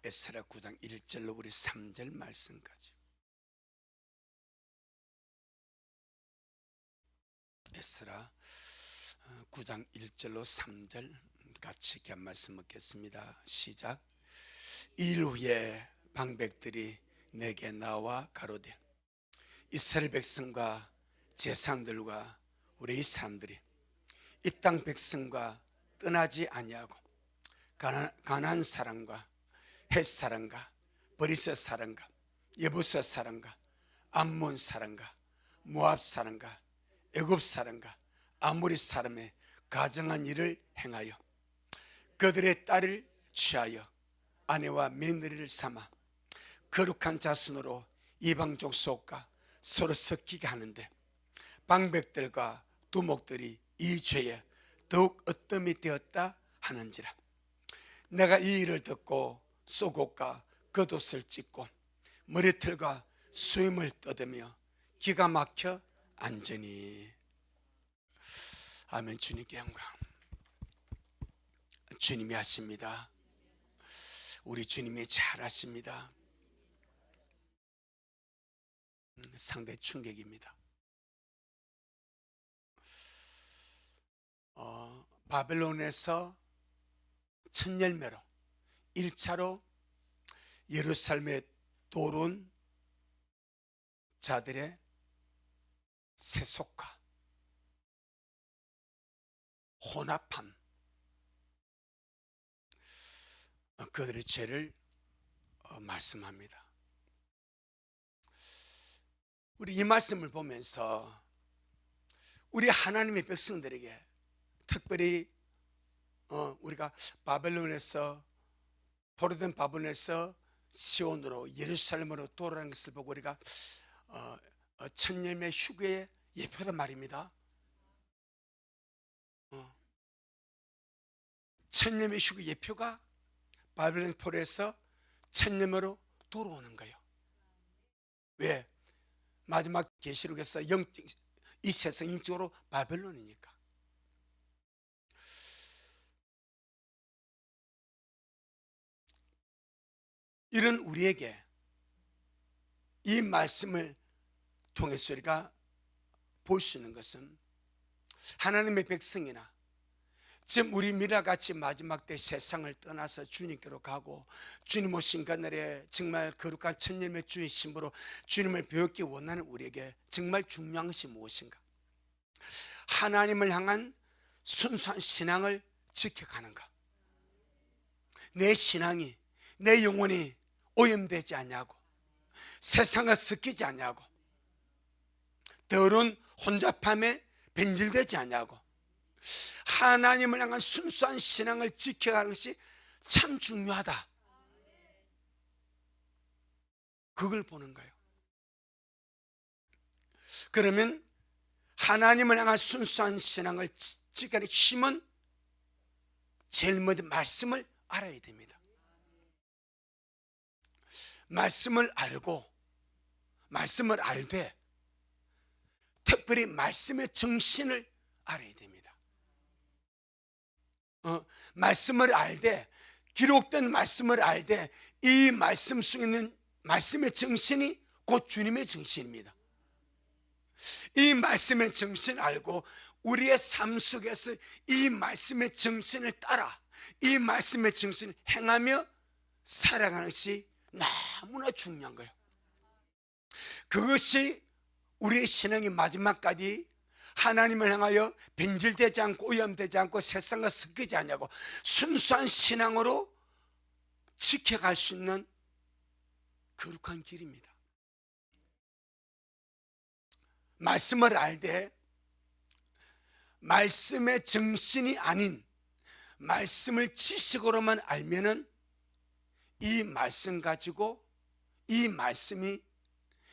에스라 9장 1절로 우리 3절 말씀까지. 에스라 9장 1절로 3절 같이 한 말씀 먹겠습니다. 시작. 이일 후에 방백들이 내게 나와 가로되 이스라엘 백성과 제상들과 우리 이 사람들이 이 땅 백성과 떠나지 아니하고 가나안 사람과 헷 사람과 브리스 사람과 여부스 사람과 암몬 사람과 모압 사람과 애굽 사람과 아모리 사람의 가정한 일을 행하여 그들의 딸을 취하여 아내와 며느리를 삼아 거룩한 자손으로 이방 족속과 서로 섞이게 하는데 방백들과 두목들이 이 죄에 더욱 어뜸이 되었다 하는지라. 내가 이 일을 듣고 속옷과 겉옷을 찢고 머리털과 수염을 뜯으며 기가 막혀 앉으니. 아멘. 주님께 영광. 주님이 하십니다. 우리 주님이 잘하십니다. 상당히 충격입니다. 바벨론에서 첫 열매로 1차로 예루살렘에 들어온 자들의 세속화, 혼합함, 그들의 죄를 말씀합니다. 우리 이 말씀을 보면서 우리 하나님의 백성들에게 특별히 우리가 바벨론에서 포로된 바벨론에서 시온으로 예루살렘으로 돌아가는 것을 보고 우리가 첫 열매 휴게의 예표란 말입니다. 첫 열매 휴게 예표가 바벨론 포로에서 첫 열매로 돌아오는 거예요. 왜? 마지막 계시록에서 이 세상 영적으로 바벨론이니까. 이런 우리에게 이 말씀을 통해서 우리가 볼 수 있는 것은 하나님의 백성이나 지금 우리 미라같이 마지막 때 세상을 떠나서 주님께로 가고 주님 오신 그날에 정말 거룩한 첫 열매 주의 신부로 주님을 배우기 원하는 우리에게 정말 중요한 것이 무엇인가? 하나님을 향한 순수한 신앙을 지켜가는가? 내 신앙이, 내 영혼이 오염되지 않냐고, 세상과 섞이지 않냐고, 더러운 혼잡함에 변질되지 않냐고, 하나님을 향한 순수한 신앙을 지켜가는 것이 참 중요하다. 그걸 보는 거예요. 그러면 하나님을 향한 순수한 신앙을 지켜가는 힘은 제일 먼저 말씀을 알아야 됩니다. 말씀을 알고 말씀을 알되 특별히 말씀의 정신을 알아야 됩니다. 말씀을 알되 기록된 말씀을 알되 이 말씀 속에 있는 말씀의 정신이 곧 주님의 정신입니다. 이 말씀의 정신을 알고 우리의 삶 속에서 이 말씀의 정신을 따라 이 말씀의 정신을 행하며 살아가는 것이 너무나 중요한 거예요. 그것이 우리의 신앙의 마지막까지 하나님을 향하여 변질되지 않고 오염되지 않고 세상과 섞이지 않냐고 순수한 신앙으로 지켜갈 수 있는 거룩한 길입니다. 말씀을 알되 말씀의 정신이 아닌 말씀을 지식으로만 알면은 이 말씀 가지고 이 말씀이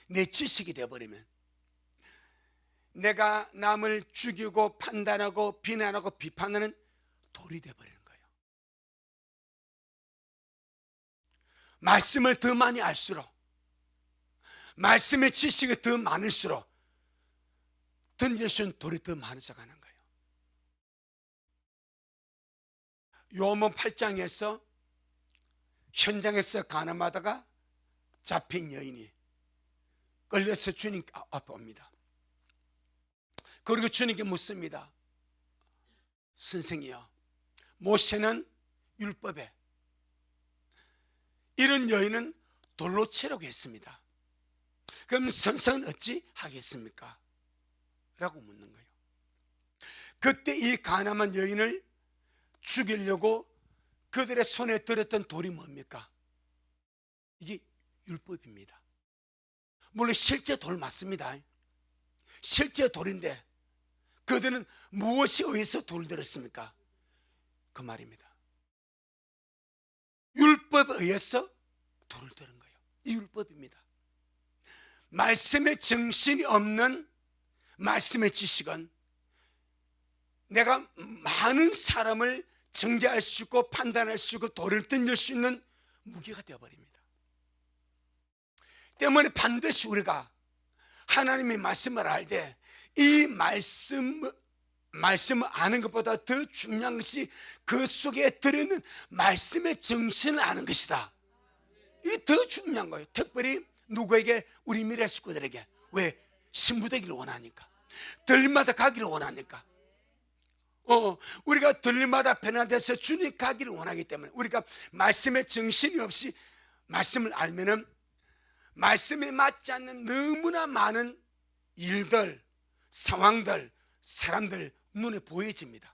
내 지식이 되어버리면 내가 남을 죽이고 판단하고 비난하고 비판하는 돌이 되어버리는 거예요. 말씀을 더 많이 알수록 말씀의 지식이 더 많을수록 던질 수 있는 돌이 더 많아져 가는 거예요. 요한복음 8장에서 현장에서 가늠하다가 잡힌 여인이 끌려서 주님 앞에 옵니다. 그리고 주님께 묻습니다. 선생이여, 모세는 율법에 이런 여인은 돌로 치라고 했습니다. 그럼 선생은 어찌 하겠습니까? 라고 묻는 거예요. 그때 이 가늠한 여인을 죽이려고 그들의 손에 들었던 돌이 뭡니까? 이게 율법입니다. 물론 실제 돌 맞습니다. 실제 돌인데 그들은 무엇이 의해서 돌을 들었습니까? 그 말입니다. 율법에 의해서 돌을 들은 거예요. 이 율법입니다. 말씀의 정신이 없는 말씀의 지식은 내가 많은 사람을 정죄할 수 있고 판단할 수 있고 돌을 던질 수 있는 무기가 되어버립니다. 때문에 반드시 우리가 하나님의 말씀을 알 때 이 말씀을 아는 것보다 더 중요한 것이 그 속에 들어있는 말씀의 정신을 아는 것이다. 이게 더 중요한 거예요. 특별히 누구에게? 우리 미래 식구들에게. 왜? 신부 되기를 원하니까, 들마다 가기를 원하니까, 우리가 들마다 변화돼서 주님 가기를 원하기 때문에 우리가 말씀의 정신이 없이 말씀을 알면은 말씀에 맞지 않는 너무나 많은 일들, 상황들, 사람들 눈에 보여집니다.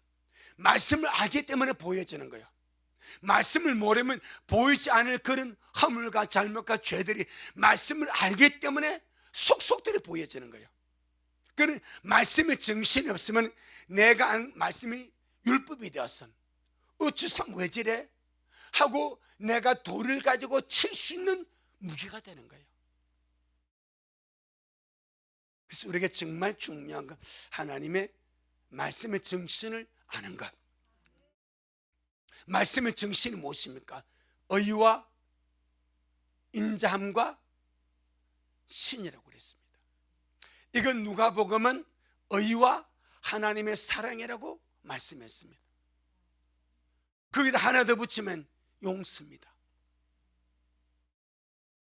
말씀을 알기 때문에 보여지는 거예요. 말씀을 모르면 보이지 않을 그런 허물과 잘못과 죄들이 말씀을 알기 때문에 속속들이 보여지는 거예요. 그런 말씀의 정신이 없으면 내가 안 말씀이 율법이 되었음, 어쭈삼 왜 저래? 하고 내가 돌을 가지고 칠 수 있는 무기가 되는 거예요. 그래서 우리에게 정말 중요한 건 하나님의 말씀의 정신을 아는 것. 말씀의 정신이 무엇입니까? 의와 인자함과 신이라고 그랬습니다. 이건 누가복음은 의와 하나님의 사랑이라고 말씀했습니다. 거기다 하나 더 붙이면 용서입니다.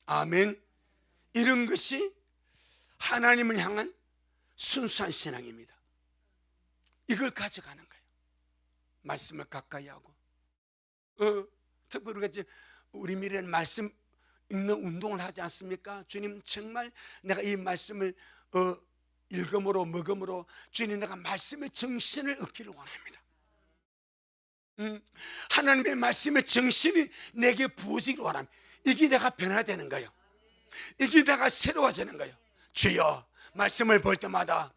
아멘. 이런 것이 하나님을 향한 순수한 신앙입니다. 이걸 가져가는 거예요. 말씀을 가까이 하고, 특별히 우리 미래는 말씀 읽는 운동을 하지 않습니까? 주님, 정말 내가 이 말씀을 읽음으로 먹음으로 주님, 내가 말씀의 정신을 얻기를 원합니다. 하나님의 말씀의 정신이 내게 부어지기를 원합니다. 이게 내가 변화되는 거예요. 이게 내가 새로워지는 거예요. 주여, 말씀을 볼 때마다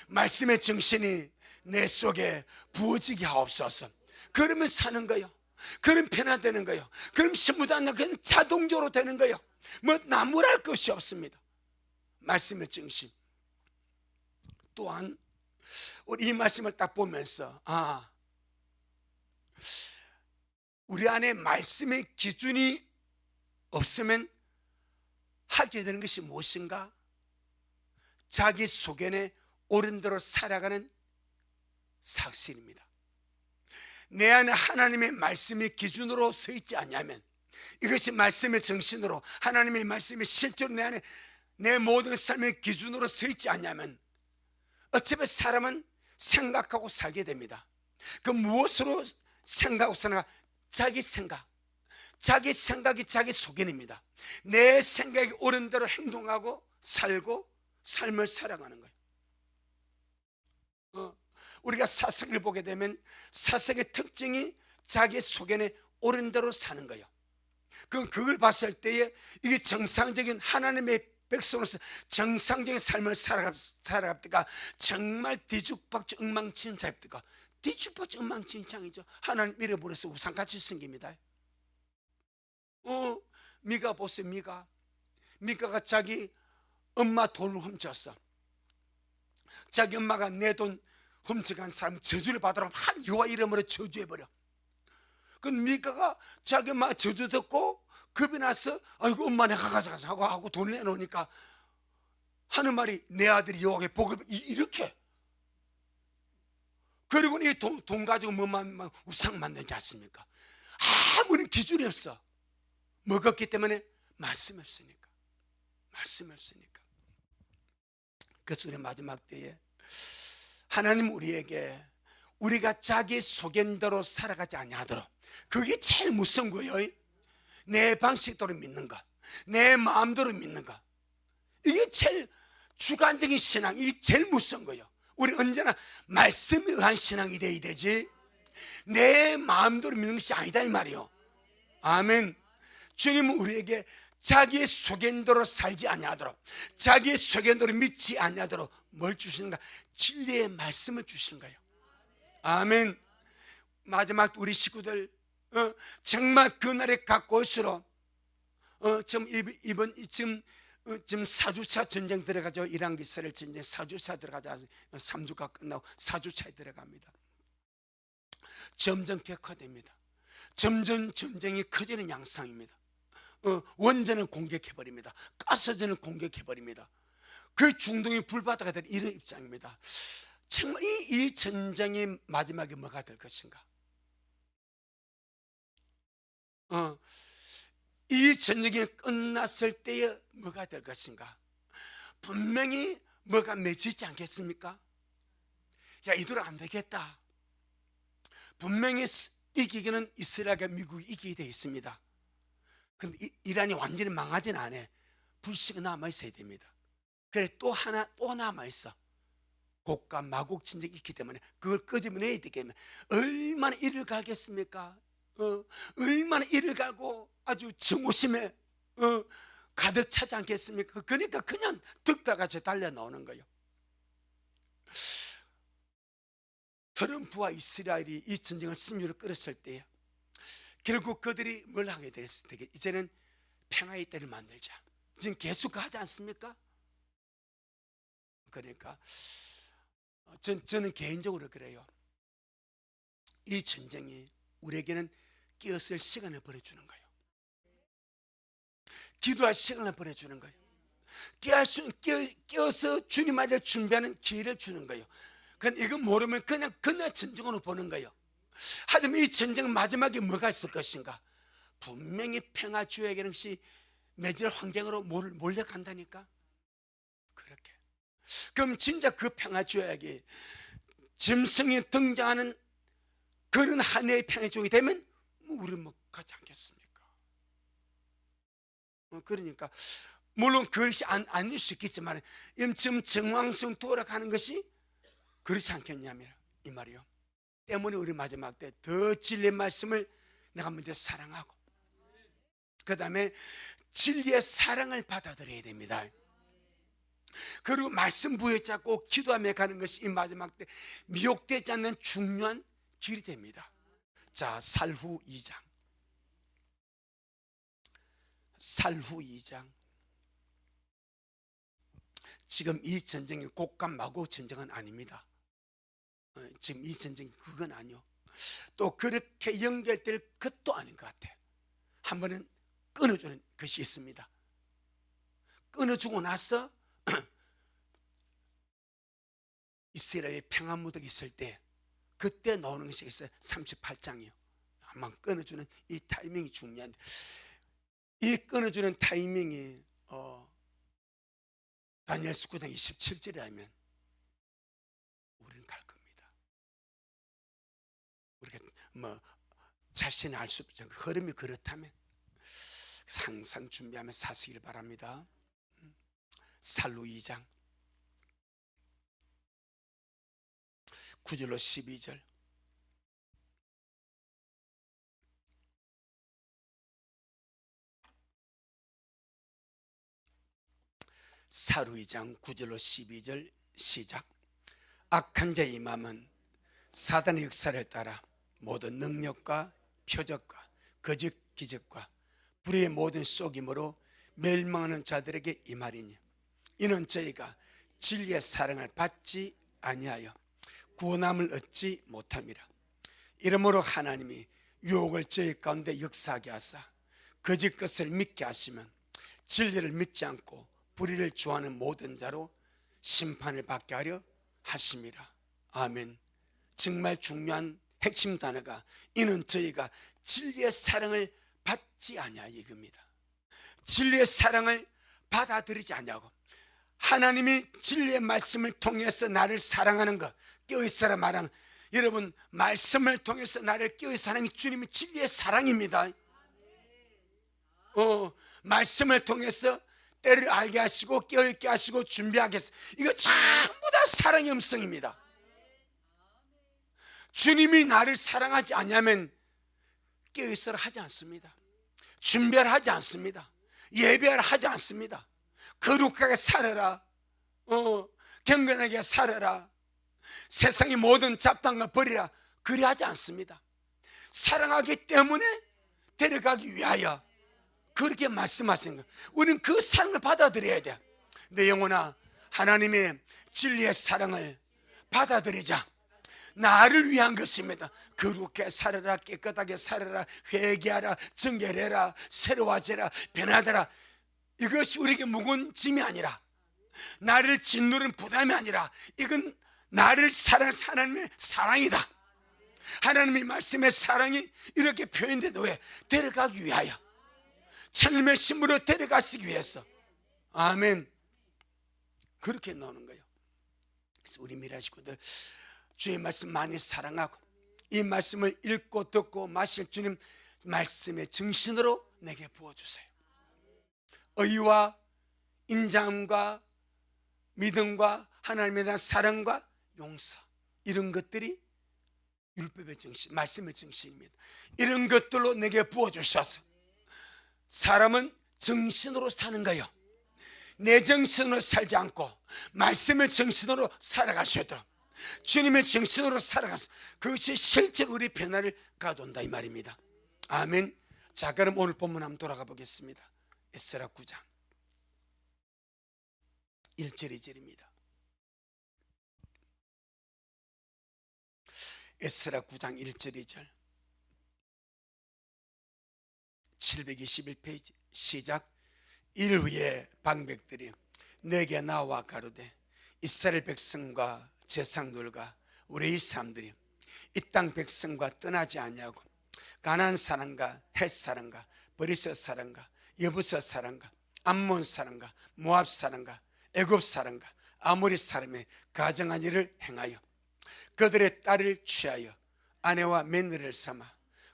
말씀의 정신이 내 속에 부어지게 하옵소서. 그러면 사는 거예요. 그럼 변화되는 거예요. 그럼 신부도 안 나고 그냥 자동적으로 되는 거예요. 뭐 나무랄 것이 없습니다. 말씀의 정신. 또한 우리 이 말씀을 딱 보면서 우리 안에 말씀의 기준이 없으면 하게 되는 것이 무엇인가? 자기 소견에 옳은 대로 살아가는 사실입니다. 내 안에 하나님의 말씀이 기준으로 서 있지 않냐면, 이것이 말씀의 정신으로 하나님의 말씀이 실제로 내 안에 내 모든 삶의 기준으로 서 있지 않냐면 어차피 사람은 생각하고 살게 됩니다. 그 무엇으로 생각하고 사는가? 자기 생각. 자기 생각이 자기 소견입니다. 내 생각이 옳은 대로 행동하고 살고 삶을 살아가는 거예요. 우리가 사색을 보게 되면 사색의 특징이 자기 소견에 옳은 대로 사는 거예요. 그걸 봤을 때에 이게 정상적인 하나님의 백성으로서 정상적인 삶을 살아갑니까? 정말 뒤죽박죽 엉망진창입니까? 뒤죽박죽 엉망진창이죠. 하나님 잃어버려서 우상같이 생깁니다. 미가 보세요. 미가가 자기 엄마 돈을 훔쳤어. 자기 엄마가 내 돈 훔쳐간 사람 저주를 받으라고 한 여호와 이름으로 저주해버려. 그 미가가 자기 엄마 저주 듣고 겁이 나서 아이고 엄마 내가 가져가자 하고 돈을 내놓으니까 하는 말이 내 아들이 여호와께 복을 이렇게. 그리고 이 돈 가지고 뭐만 우상 만들지 않습니까? 아무런 기준이 없어. 먹었기 때문에 말씀이 없으니까. 말씀이 없으니까. 그래서 우리 마지막 때에 하나님 우리에게 우리가 자기 소견대로 살아가지 아니하도록, 그게 제일 무서운 거예요. 내 방식대로 믿는 것, 내 마음대로 믿는 것, 이게 제일 주관적인 신앙, 이게 제일 무서운 거예요. 우리 언제나 말씀에 의한 신앙이 돼야 되지, 내 마음대로 믿는 것이 아니다 이 말이에요. 아멘. 주님은 우리에게 자기의 소견대로 살지 아니하도록, 자기의 소견대로 믿지 아니하도록 뭘 주시는가? 진리의 말씀을 주신 거예요. 아멘. 마지막 우리 식구들 정말 그날에 가까울수록 지금 4주차 전쟁 들어가죠. 이란 이스라엘 전쟁 4주차 들어가자. 3주가 끝나고 4주차에 들어갑니다. 점점 격화됩니다. 점점 전쟁이 커지는 양상입니다. 원전을 공격해버립니다. 가스전을 공격해버립니다. 그 중동이 불바다가 되는 이런 입장입니다. 정말 이 전쟁이 마지막에 뭐가 될 것인가? 이 전쟁이 끝났을 때에 뭐가 될 것인가? 분명히 뭐가 맺히지 않겠습니까? 야, 이대로 안 되겠다. 분명히 이기기는 이스라엘과 미국이 이기게 되어 있습니다. 근데 이란이 완전히 망하지는 않아. 불씨가 남아있어야 됩니다. 그래, 또 남아있어. 곡과 마곡 전쟁이 있기 때문에 그걸 끄집어내야 되겠네. 얼마나 이를 가겠습니까? 얼마나 이를 가고 아주 정오심에 가득 차지 않겠습니까? 그러니까 그냥 득달같이 달려 나오는 거예요. 트럼프와 이스라엘이 이 전쟁을 승리로 끌었을 때 결국 그들이 뭘 하게 됐을 때, 이제는 평화의 때를 만들자. 지금 계속 하지 않습니까? 그러니까 저는 개인적으로 그래요. 이 전쟁이 우리에게는 끼어쓸 시간을 벌어주는 거예요. 기도할 시간을 벌어주는 거예요. 끼어서 주님 앞에 준비하는 기회를 주는 거예요. 그건 이거 모르면 그냥 전쟁으로 보는 거예요. 하지만 이 전쟁 마지막에 뭐가 있을 것인가? 분명히 평화주의에게는 맺을 환경으로 몰려간다니까. 그렇게. 그럼 진짜 그 평화주의에게 짐승이 등장하는 그런 한 해의 평화주의가 되면 우리는 뭐 가지 않겠습니까? 그러니까 물론 그것이 아닐 수 있겠지만 지금 정황성 돌아가는 것이 그렇지 않겠냐면 이 말이요. 때문에 우리 마지막 때 더 진리의 말씀을 내가 먼저 사랑하고 그 다음에 진리의 사랑을 받아들여야 됩니다. 그리고 말씀 부여잡고 기도하며 가는 것이 이 마지막 때 미혹되지 않는 중요한 길이 됩니다. 자, 살후 2장. 살후 2장. 지금 이 전쟁이 곡과 마곡 전쟁은 아닙니다. 지금 이 전쟁이 그건 아니요. 또 그렇게 연결될 것도 아닌 것 같아. 한 번은 끊어주는 것이 있습니다. 끊어주고 나서 이스라엘의 평안무덕이 있을 때 그때 나오는 것이 있어요. 38장이요. 한번 끊어주는 이 타이밍이 중요한데 이 끊어주는 타이밍이 다니엘서 9장 27절에 하면 우리는 갈 겁니다. 우리가 뭐 자신이 알 수 없죠. 흐름이 그렇다면 항상 준비하며 사시길 바랍니다. 살루 2장 9절로 12절. 살루 2장 9절로 12절 시작. 악한 자의 맘은 사단의 역사를 따라 모든 능력과 표적과 거짓 기적과 불의의 모든 속임으로 멸망하는 자들에게 이 말이니 이는 저희가 진리의 사랑을 받지 아니하여 구원함을 얻지 못함이라. 이러므로 하나님이 유혹을 저희 가운데 역사하게 하사 거짓 것을 믿게 하시면 진리를 믿지 않고 불의를 좋아하는 모든 자로 심판을 받게 하려 하심이라. 아멘. 정말 중요한 핵심 단어가 이는 저희가 진리의 사랑을 받지 아니하 이겁니다. 진리의 사랑을 받아들이지 않냐고. 하나님이 진리의 말씀을 통해서 나를 사랑하는 것, 깨어있어라 말한, 여러분 말씀을 통해서 나를 깨어있어 사랑이 주님의 진리의 사랑입니다. 말씀을 통해서 때를 알게 하시고 깨어있게 하시고 준비하게 하시고, 이거 전부 다 사랑의 음성입니다. 주님이 나를 사랑하지 않으면 깨어있어라 하지 않습니다. 준비하라 하지 않습니다. 예배하라 하지 않습니다. 거룩하게 살아라, 경건하게 살아라, 세상의 모든 잡담과 버리라, 그리 하지 않습니다. 사랑하기 때문에 데려가기 위하여 그렇게 말씀하시는 거예요. 우리는 그 사랑을 받아들여야 돼. 내 영혼아, 하나님의 진리의 사랑을 받아들이자. 나를 위한 것입니다. 거룩하게 살아라, 깨끗하게 살아라, 회개하라, 정결해라, 새로워져라, 변하더라. 이것이 우리에게 무거운 짐이 아니라, 나를 짓누른 부담이 아니라, 이건 나를 사랑하는 하나님의 사랑이다. 하나님의 말씀의 사랑이 이렇게 표현돼도 왜? 데려가기 위하여, 천림의 신부로 데려가시기 위해서. 아멘. 그렇게 나오는 거예요. 그래서 우리 미라 식구들, 주의 말씀 많이 사랑하고 이 말씀을 읽고 듣고 마실 주님 말씀의 정신으로 내게 부어주세요. 의와 인자함과 믿음과 하나님에 대한 사랑과 용서, 이런 것들이 율법의 정신, 말씀의 정신입니다. 이런 것들로 내게 부어주셔서 사람은 정신으로 사는 거예요. 내 정신으로 살지 않고 말씀의 정신으로 살아가셔도, 주님의 정신으로 살아가서 그것이 실제로 우리 변화를 가져온다 이 말입니다. 아멘. 자, 그럼 오늘 본문 한번 돌아가 보겠습니다. 에스라 9장 1절 2절입니다. 에스라 9장 1절 2절 721페이지 시작. 일 후에 방백들이 내게 나와 가로되, 이스라엘 백성과 제상들과 우리 사람들이 이 땅 백성과 떠나지 아니하고 가나안 사람과 헷 사람과 브리스 사람과 여부스 사람과 암몬 사람과 모압 사람과 애굽 사람과 아모리 사람의 가정한 일을 행하여 그들의 딸을 취하여 아내와 며느리를 삼아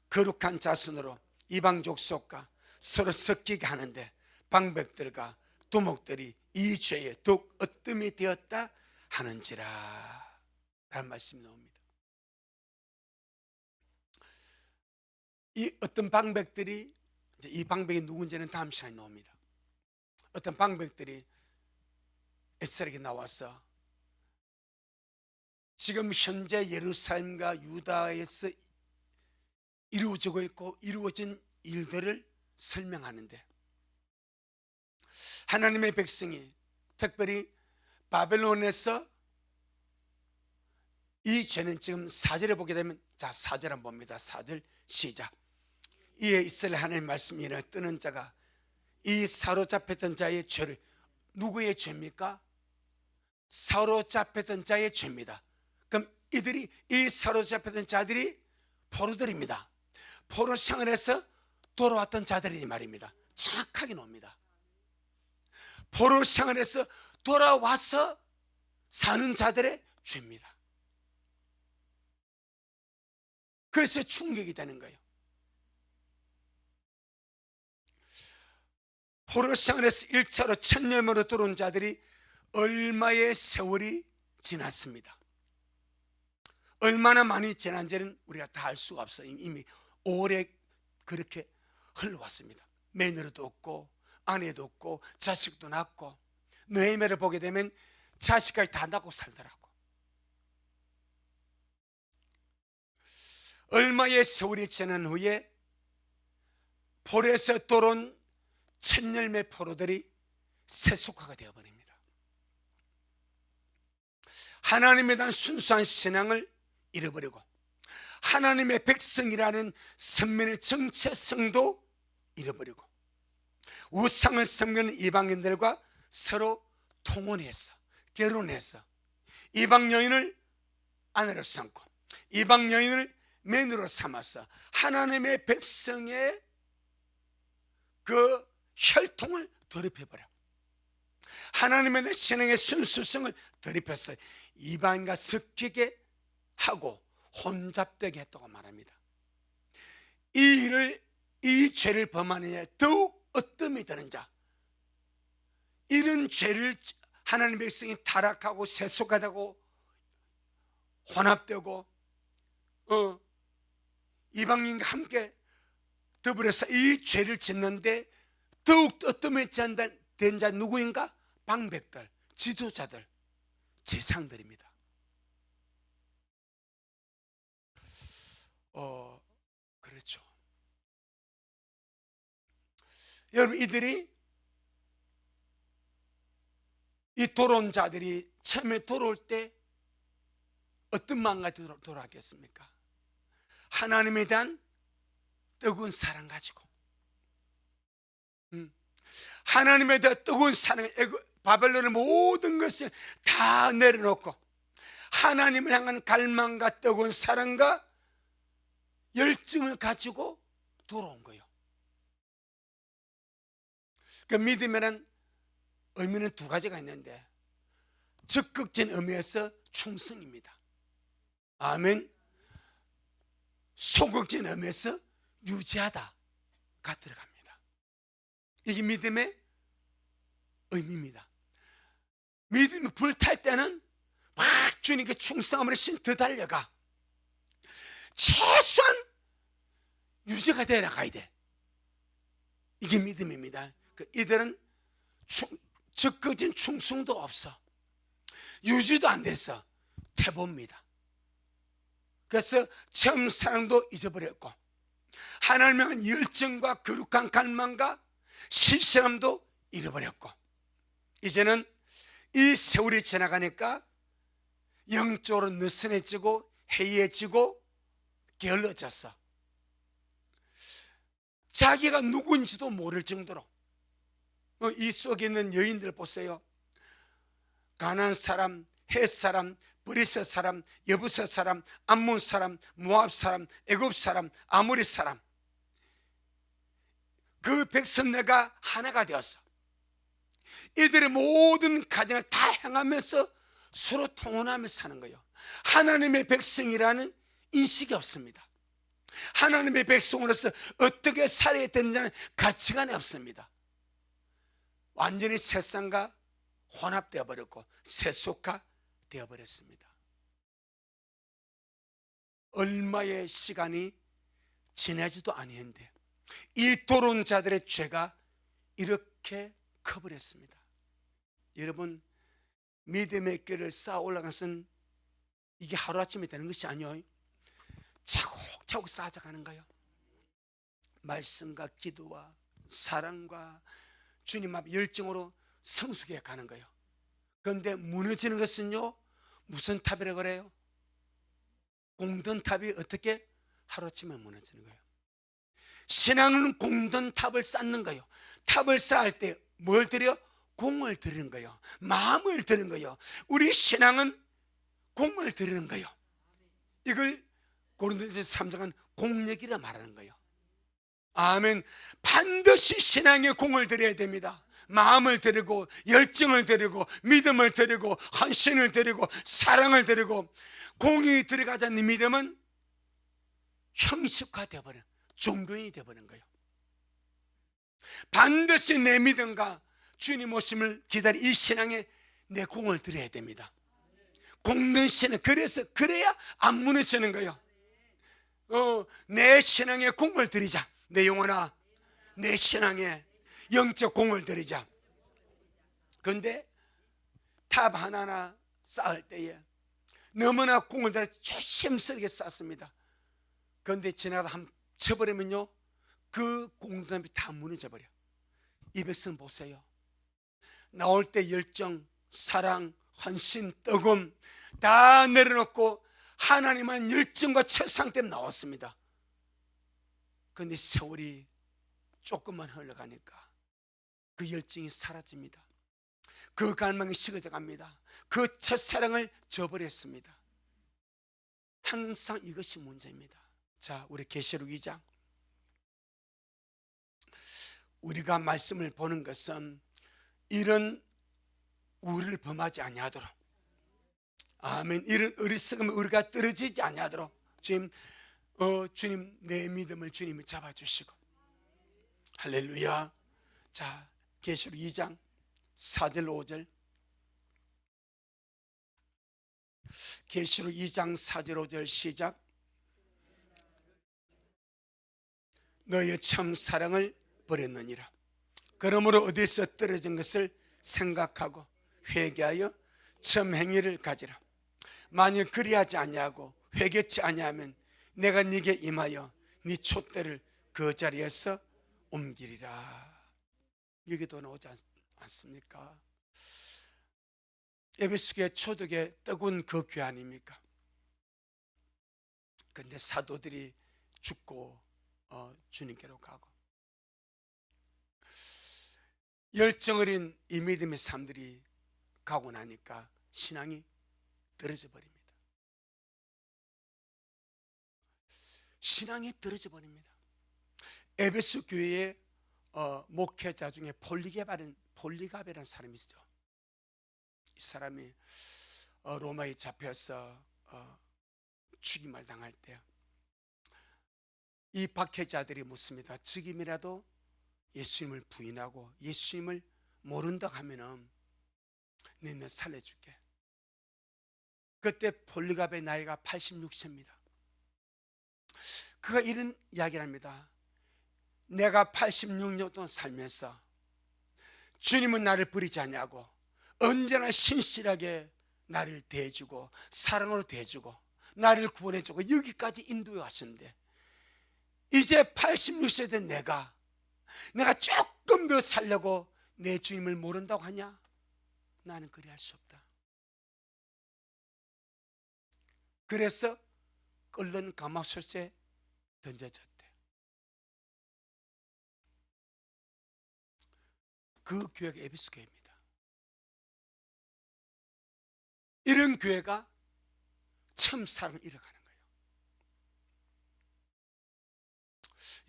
거룩한 자손으로 이방 족속과 서로 섞이게 하는데, 방백들과 두목들이 이 죄에 더욱 으뜸이 되었다 하는지라 라는 말씀이 나옵니다. 이 어떤 방백들이, 이 방백이 누군지는 다음 시간에 나옵니다. 어떤 방백들이 에스라에게 나와서 지금 현재 예루살렘과 유다에서 이루어지고 있고 이루어진 일들을 설명하는데, 하나님의 백성이 특별히 바벨론에서, 이 죄는 지금 4절에 보게 되면, 자 4절 한번 봅니다. 4절 시작. 이에 이스라엘 하나님의 말씀이 일어나 뜨는 자가 이 사로잡혔던 자의 죄를, 누구의 죄입니까? 사로잡혔던 자의 죄입니다. 그럼 이들이, 이 사로잡혔던 자들이 포로들입니다. 포로 생활에서 돌아왔던 자들이 말입니다. 정확하게 나옵니다. 포로 생활에서 돌아와서 사는 자들의 죄입니다. 그래서 충격이 되는 거예요. 포로 생활에서 1차로 천년으로 들어온 자들이 얼마의 세월이 지났습니다. 얼마나 많이 지난지는 우리가 다 알 수가 없어요. 이미 오래 그렇게 흘러왔습니다. 며느리도 없고 아내도 없고 자식도 낳고, 느헤미야를 보게 되면 자식까지 다 낳고 살더라고. 얼마의 세월이 지난 후에 포로에서 돌아온 천열매 포로들이 세속화가 되어버립니다. 하나님에 대한 순수한 신앙을 잃어버리고 하나님의 백성이라는 선민의 정체성도 잃어버리고 우상을 섬기는 이방인들과 서로 통혼해서 결혼해서 이방 여인을 아내로 삼고 이방 여인을 며느리로 삼아서 하나님의 백성의 그 혈통을 더럽혀버려. 하나님에 대한 신앙의 순수성을 더럽혀서 이방인과 섞이게 하고 혼잡되게 했다고 말합니다. 이 죄를 범하는 자 더욱 어뜸이 드는 자, 이런 죄를 하나님의 백성이 타락하고 세속하다고 혼합되고 이방인과 함께 더불어서 이 죄를 짓는데 더욱 어뜸이 된 자 누구인가? 방백들, 지도자들, 재상들입니다. 그렇죠. 여러분, 이 돌아온 자들이 처음에 돌아올 때 어떤 마음과 돌아왔겠습니까? 하나님에 대한 뜨거운 사랑 가지고, 하나님에 대한 뜨거운 사랑, 바벨론의 모든 것을 다 내려놓고 하나님을 향한 갈망과 뜨거운 사랑과 열정을 가지고 돌아온 거예요. 그 믿음이라는 의미는 두 가지가 있는데, 적극적인 의미에서 충성입니다. 아멘. 소극적인 의미에서 유지하다가 들어갑니다. 이게 믿음의 의미입니다. 믿음이 불탈 때는 막 주님께 충성함으로 더 달려가. 최소한 유지가 되어 나가야 돼. 이게 믿음입니다. 이들은 적극적인 충성도 없어. 유지도 안 돼서 퇴보입니다. 그래서 처음 사랑도 잊어버렸고, 하나님을 향한 열정과 거룩한 갈망과 실실함도 잃어버렸고, 이제는 이 세월이 지나가니까 영적으로 느슨해지고 해이해지고 게을러졌어. 자기가 누군지도 모를 정도로. 이 속에 있는 여인들 보세요. 가나안 사람, 헷 사람, 브리스 사람, 여부스 사람, 암몬 사람, 모압 사람, 애굽 사람, 아모리 사람, 그 백성들과 하나가 되었어. 이들의 모든 가정을 다 향하면서 서로 통혼하며 사는 거예요. 하나님의 백성이라는 인식이 없습니다. 하나님의 백성으로서 어떻게 살아야 되는지는 가치관이 없습니다. 완전히 세상과 혼합되어 버렸고 세속화되어 버렸습니다. 얼마의 시간이 지나지도 아니했는데 이 돌아온 자들의 죄가 이렇게 커버렸습니다. 여러분, 믿음의 길을 쌓아 올라간 것은 이게 하루아침에 되는 것이 아니에요. 차곡차곡 쌓아가는 거예요. 말씀과 기도와 사랑과 주님 앞 열정으로 성숙해 가는 거예요. 그런데 무너지는 것은요, 무슨 탑이라고 그래요? 공든 탑이 어떻게 하루아침에 무너지는 거예요. 신앙은 공든 탑을 쌓는 거예요. 탑을 쌓을 때 뭘 드려? 공을 드리는 거예요. 마음을 드리는 거예요. 우리 신앙은 공을 드리는 거예요. 이걸 고린도전서 3장은 공력이라 말하는 거예요. 아멘. 반드시 신앙에 공을 드려야 됩니다. 마음을 드리고 열정을 드리고 믿음을 드리고 헌신을 드리고 사랑을 드리고, 공이 들어가지 않는 믿음은 형식화 되어버려, 종교인이 되어버린 거예요. 반드시 내 믿음과 주님 오심을 기다리 이 신앙에 내 공을 드려야 됩니다. 공는 신앙, 그래야 안 무너지는 거예요. 내 신앙에 공을 들이자. 내 영혼아, 내 신앙에 영적 공을 들이자. 그런데 탑 하나하나 쌓을 때에 너무나 공을 들여 조심스럽게 쌓습니다. 그런데 지나가다 한번 쳐버리면요, 그 공동탑이 다 무너져 버려. 이 백성 보세요. 나올 때 열정, 사랑, 헌신, 뜨거움 다 내려놓고 하나님한 열정과 최상 때문에 나왔습니다. 그런데 세월이 조금만 흘러가니까 그 열정이 사라집니다. 그 갈망이 식어져 갑니다. 그 첫사랑을 저버렸습니다. 항상 이것이 문제입니다. 자, 우리 계시록 2장 우리가 말씀을 보는 것은 이런 우를 범하지 아니하도록, 아멘, 이런 어리석음을 우리가 떨어지지 아니하도록 주님 내 믿음을 주님이 잡아주시고, 할렐루야. 자, 계시록 2장 4절 5절, 계시록 2장 4절 5절 시작. 너의 참 사랑을 버렸느니라. 그러므로 어디서 떨어진 것을 생각하고 회개하여 참 행위를 가지라. 만일 그리하지 아니하고 회개치 아니하면 내가 네게 임하여 네 촛대를 그 자리에서 옮기리라. 여기도 나오지 않습니까? 에베소교회 초대교회 뜨거운 그 교회 아닙니까? 근데 사도들이 죽고 주님께로 가고, 열정 어린 이 믿음의 사람들이 가고 나니까 신앙이 떨어져 버립니다. 신앙이 떨어져 버립니다. 에베소 교회의 목회자 중에 폴리갑이라는 사람이 있죠. 이 사람이 로마에 잡혀서 죽임을 당할 때 이 박해자들이 묻습니다. 지금이라도 예수님을 부인하고 예수님을 모른다 하면은 너희는 살려줄게. 그때 폴리갑의 나이가 86세입니다. 그가 이런 이야기를 합니다. 내가 86년 동안 살면서 주님은 나를 버리지 않냐고 언제나 신실하게 나를 대해주고 사랑으로 대해주고 나를 구원해주고 여기까지 인도해 왔었는데, 이제 86세 된 내가 조금 더 살려고 내 주님을 모른다고 하냐? 나는 그리 할 수 없다. 그래서 끓는 가마솥에 던져졌대. 그 교회가 에베소 교회입니다. 이런 교회가 참 사랑을 잃어가는 거예요.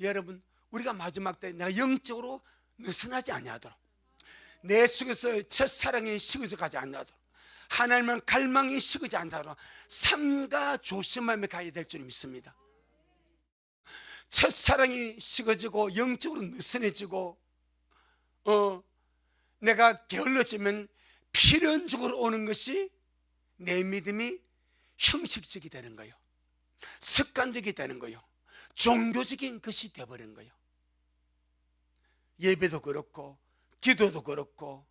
여러분, 우리가 마지막 때 내가 영적으로 느슨하지 아니하도록, 내 속에서 첫사랑이 식어져 가지 않도록, 하나님은 갈망이 식어지 않도록 삼가 조심하며 가야 될 줄 믿습니다. 첫사랑이 식어지고 영적으로 느슨해지고 내가 게을러지면 필연적으로 오는 것이 내 믿음이 형식적이 되는 거예요. 습관적이 되는 거예요. 종교적인 것이 되어버린 거예요. 예배도 그렇고 기도도 그렇고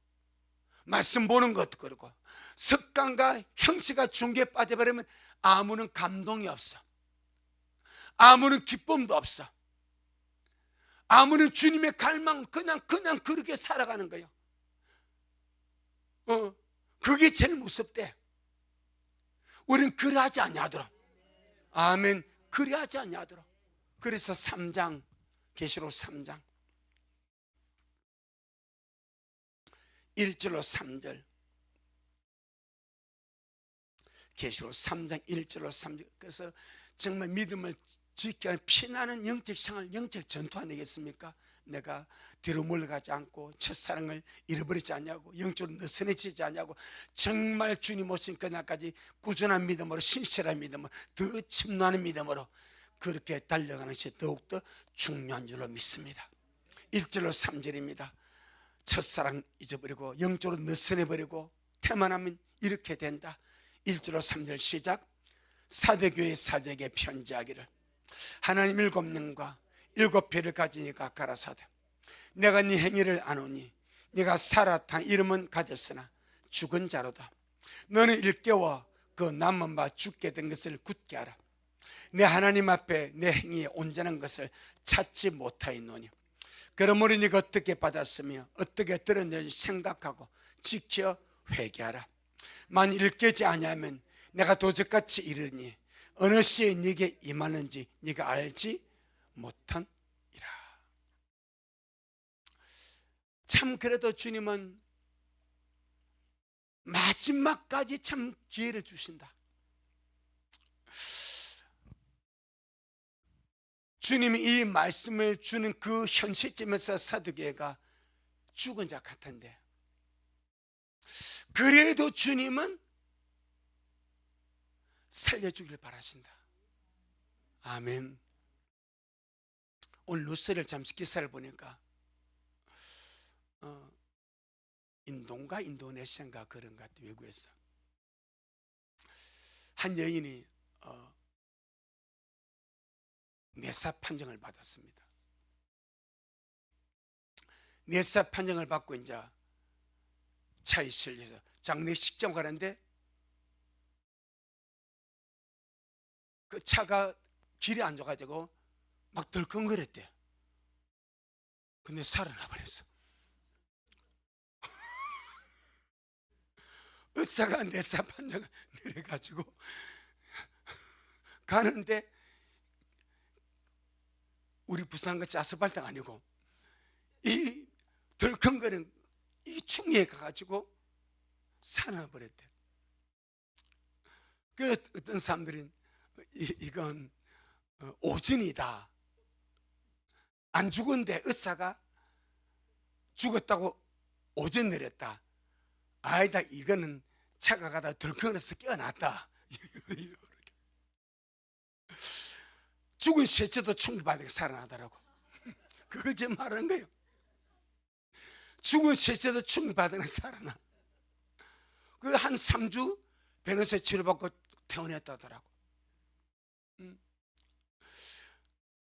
말씀 보는 것도 그렇고 습관과 형식과 종교에 빠져버리면 아무런 감동이 없어. 아무런 기쁨도 없어. 아무런 주님의 갈망, 그냥 그렇게 살아가는 거예요. 그게 제일 무섭대. 우리는 그리하지 아니하도록, 아멘, 그리하지 아니하도록. 그래서 3장, 계시록 3장 1절로 3절, 계시록 3장 1절로 3절. 그래서 정말 믿음을 지키기 위한 피나는 영적 생활, 영적 전투 아니겠습니까? 내가 뒤로 물러가지 않고 첫사랑을 잃어버리지 않냐고, 영적으로 느슨해지지 않냐고, 정말 주님 오신 그날까지 꾸준한 믿음으로, 신실한 믿음으로, 더 침노하는 믿음으로 그렇게 달려가는 것이 더욱더 중요한 줄로 믿습니다. 1절로 3절입니다. 첫사랑 잊어버리고 영적으로 느슨해버리고 태만하면 이렇게 된다. 1절로 3절 시작. 사대교회 사대에게 편지하기를, 하나님 7명과 7배를 가지니까 가라사대, 내가 네 행위를 아노니 네가 살았다는 이름은 가졌으나 죽은 자로다. 너는 일깨워 그 남은 바 죽게 된 것을 굳게 하라. 내 하나님 앞에 내 행위에 온전한 것을 찾지 못하였노니, 그러므로 네가 어떻게 받았으며 어떻게 들었는지 생각하고 지켜 회개하라. 만일 일깨지 아니하면 내가 도적같이 이르니 어느 시에 네게 임하는지 네가 알지 못하니라. 참 그래도 주님은 마지막까지 참 기회를 주신다. 주님이 이 말씀을 주는 그 현실점에서 사두개가 죽은 자 같은데, 그래도 주님은 살려주길 바라신다. 아멘. 오늘 뉴스를 잠시 기사를 보니까 인도인가 인도네시아인가 그런 것 같아. 외국에서 한 여인이 내사 판정을 받았습니다. 내사 판정을 받고 이제 차에 실려서 장례식장 가는데 그 차가 길이 안 좋아가지고 막 덜컹거렸대. 근데 살아나 버렸어. 의사가 내사 판정을 내려가지고 가는데 우리 부산같이 아스팔트가 아니고 이 덜컹거리는 이 충리에 가가지고 살아나 버렸대. 그 어떤 사람들은 이건 오진이다, 안 죽은데 의사가 죽었다고 오진 내렸다, 아니다, 이거는 차가 가다 덜컹거려서 깨어났다. 죽은 시체도 충격받아 살아나더라고. 그걸 지금 말하는 거예요. 죽은 시체도 충격받아 살아나. 그 한 3주 변호사 치료받고 퇴원했다더라고.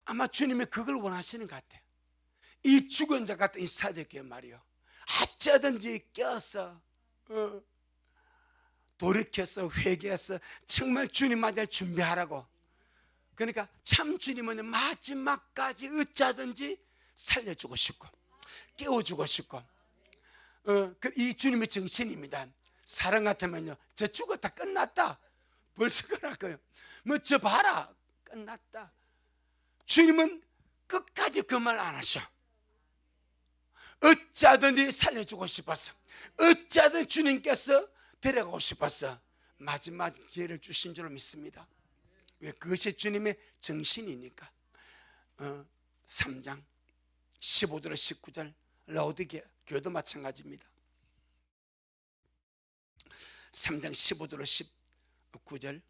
아마 주님이 그걸 원하시는 것 같아. 이 죽은 자 같은 이 사도에게 말이요, 어쩌든지 껴서 돌이켜서 회개해서 정말 주님 맞을 준비하라고. 그러니까 참 주님은 마지막까지 어쩌든지 살려주고 싶고 깨워주고 싶고, 이 주님의 정신입니다. 사람 같으면요, 저 죽었다 끝났다 벌써 그럴 거예요. 뭐 저 봐라 끝났다. 주님은 끝까지 그 말 안 하셔. 어쩌든지 살려주고 싶었어. 어쩌든 주님께서 데려가고 싶었어. 마지막 기회를 주신 줄 믿습니다. 왜? 그것이 주님의 정신이니까. 3장 15절 19절 라오디게아 교회도 마찬가지입니다. 3장 15절 19절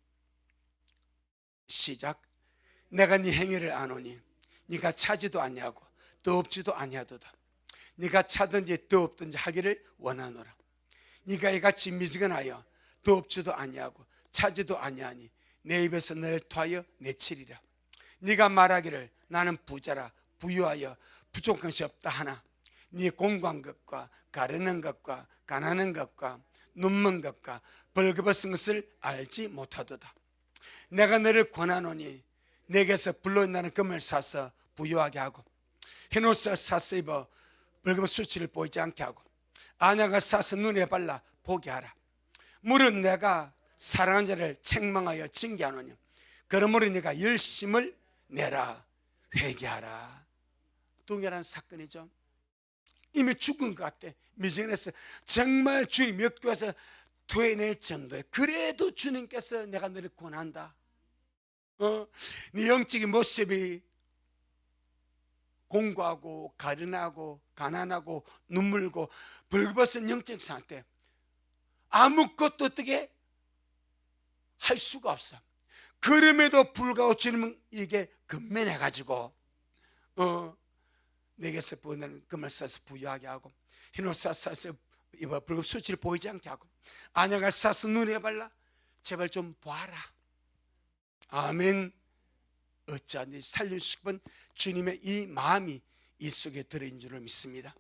시작. 내가 네 행위를 아노니 네가 차지도 아니하고 더 없지도 아니하도다. 네가 차든지 더 없든지 하기를 원하노라. 네가 이같이 미지근하여 더 없지도 아니하고 차지도 아니하니 내 입에서 너를 토하여 내치리라. 네가 말하기를 나는 부자라 부유하여 부족한 것이 없다 하나 네 공고한 것과 가르는 것과 가난한 것과 눈먼 것과 벌거벗은 것을 알지 못하도다. 내가 너를 권하노니 내게서 불러나는 금을 사서 부유하게 하고 흰옷을 사서 입어 벌거벗은 수치를 보이지 않게 하고 안약을 사서 눈에 발라 보게 하라. 물은 내가 사랑하는 자를 책망하여 징계하노니 그러므로 네가 열심을 내라 회개하라. 동일한 사건이죠. 이미 죽은 것 같아. 미정에서 정말 주님 역교에서 토해낼 정도에, 그래도 주님께서 내가 너를 권한다. 네 영적인 모습이 공고하고 가련하고 가난하고 눈물고 벌거벗은 영적 상태, 아무것도 어떻게 할 수가 없어. 그럼에도 불구하고 주님은 이게 근면해가지고 내게서 보내는 금을 사서 부유하게 하고 흰옷 사서 입어 붉은 수치를 보이지 않게 하고 안약을 사서 눈에 발라 제발 좀 봐라. 아멘. 어찌하니 살릴 싶은 주님의 이 마음이 이 속에 들어있는 줄을 믿습니다.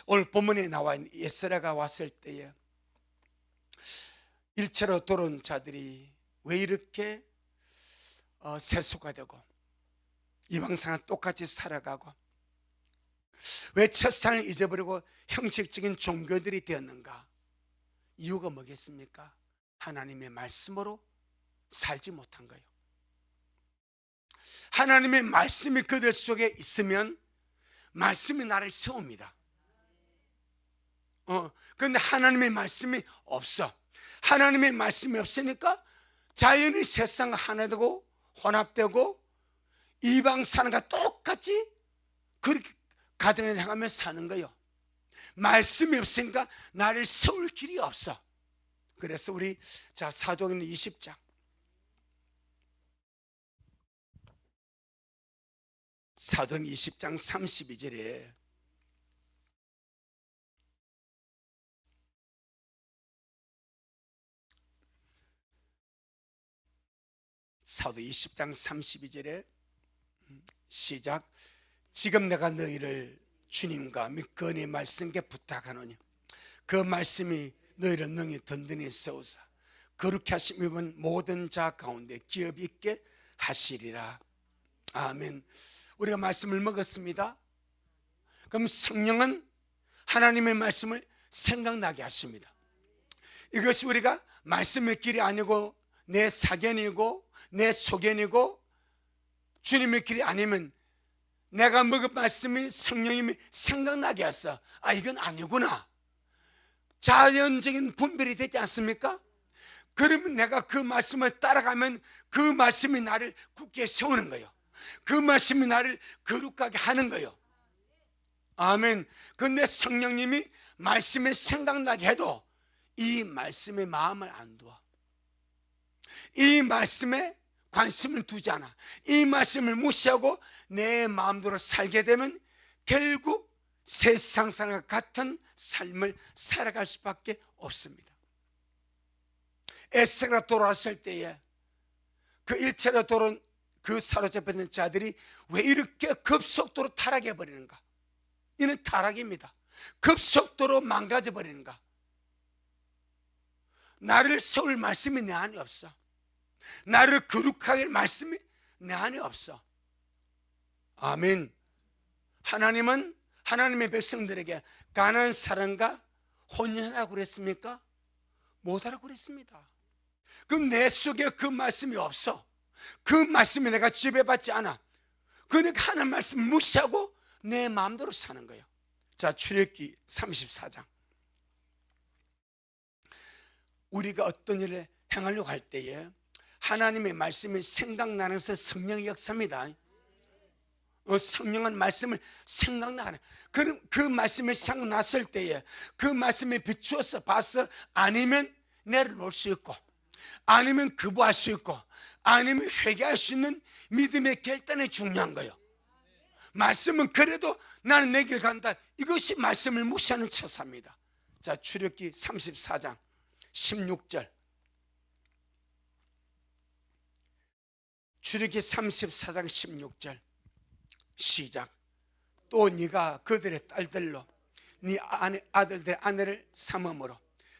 오늘 본문에 나와 있는 에스라가 왔을 때에 일체로 돌아온 자들이 왜 이렇게 세속화 되고 이방산은 똑같이 살아가고 왜 첫산을 잊어버리고 형식적인 종교들이 되었는가? 이유가 뭐겠습니까? 하나님의 말씀으로 살지 못한 거예요. 하나님의 말씀이 그들 속에 있으면 말씀이 나를 세웁니다. 그런데 하나님의 말씀이 없어. 하나님의 말씀이 없으니까 자연히 세상 하나 되고 혼합되고 이방 사는 것과 똑같이 그렇게 가정을 향하며 사는 거예요. 말씀이 없으니까 나를 세울 길이 없어. 그래서 우리 사도행전 20장 사도행전 20장 32절에 사도 20장 32절에 시작. 지금 내가 너희를 주님과 믿건의 말씀께 부탁하노니 그 말씀이 너희를 능히 든든히 세우사 거룩히 하심이면 모든 자 가운데 기업 있게 하시리라. 아멘. 우리가 말씀을 먹었습니다. 그럼 성령은 하나님의 말씀을 생각나게 하십니다. 이것이 우리가 말씀의 길이 아니고 내 사견이고 내 소견이고 주님의 길이 아니면 내가 먹은 말씀이 성령님이 생각나게 해서 이건 아니구나, 자연적인 분별이 되지 않습니까? 그러면 내가 그 말씀을 따라가면 그 말씀이 나를 굳게 세우는 거예요. 그 말씀이 나를 거룩하게 하는 거예요. 아멘. 그런데 성령님이 말씀에 생각나게 해도 이 말씀에 마음을 안 두어. 이 말씀에 관심을 두지 않아. 이 말씀을 무시하고 내 마음대로 살게 되면 결국 세상 사람과 같은 삶을 살아갈 수밖에 없습니다. 에스더가 돌아왔을 때에 그 일체로 돌아온 그 사로잡혔던 자들이 왜 이렇게 급속도로 타락해 버리는가? 이는 타락입니다. 급속도로 망가져 버리는가? 나를 세울 말씀이 내 안에 없어. 나를 거룩하게 할 말씀이 내 안에 없어. 아멘. 하나님은 하나님의 백성들에게 가난한 사람과 혼인하라고 그랬습니까? 못하라고 그랬습니다. 그럼 내 속에 그 말씀이 없어. 그 말씀이 내가 지배받지 않아. 그러니까 하나님 말씀 무시하고 내 마음대로 사는 거예요. 자, 출애굽기 34장. 우리가 어떤 일을 행하려고 할 때에 하나님의 말씀이 생각나는 것은 성령의 역사입니다. 성령은 말씀을 생각나는, 그 말씀이 생각났을 때에 그 말씀에 비추어서 봐서 아니면 내려놓을 수 있고, 아니면 거부할 수 있고, 아니면 회개할 수 있는 믿음의 결단이 중요한 거예요. 말씀은 그래도 나는 내 길 간다, 이것이 말씀을 무시하는 처사입니다. 자, 출애굽기 34장 16절. 출애굽기 34장 16절 시작. 또 네가 그들의 딸들로 네 아들들의 아내를 삼음으로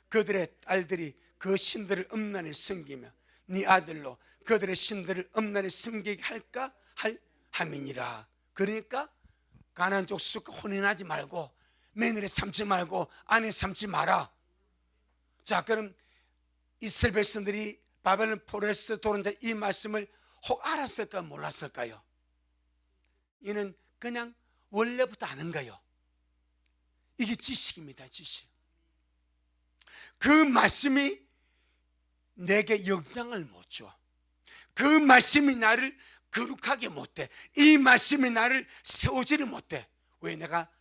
그들의 딸들이 그 신들을 음란히 섬기며 네 아들로 그들의 신들을 음란히 섬기게 할까 함이니라. 그러니까 가나안 족속과 혼인하지 말고 며느리 삼지 말고 아내 삼지 마라. 자, 그럼 이스라엘 백성들이 바벨론 포로에서 돌아온 자 이 말씀을 혹 알았을까 몰랐을까요? 이는 그냥 원래부터 아는 거예요. 이게 지식입니다. 지식. 그 말씀이 내게 영향을 못 줘. 그 말씀이 나를 거룩하게 못해. 이 말씀이 나를 세우지를 못해. 왜? 내가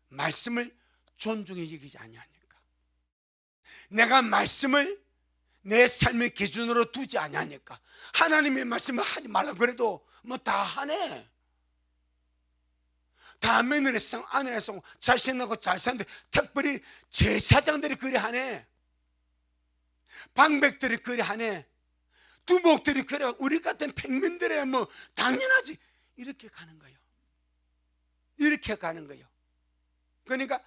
말씀을 존중해 여기지 아니하니까. 내가 말씀을 내 삶의 기준으로 두지 아니하니까. 하나님의 말씀을 하지 말라고 그래도 뭐 다 하네. 다 며느리 성, 아내를 성, 자신하고 잘 사는데 특별히 제사장들이 그리 하네. 방백들이 그리 하네. 두목들이 그래. 우리 같은 평민들의 뭐 당연하지. 이렇게 가는 거예요. 이렇게 가는 거예요. 그러니까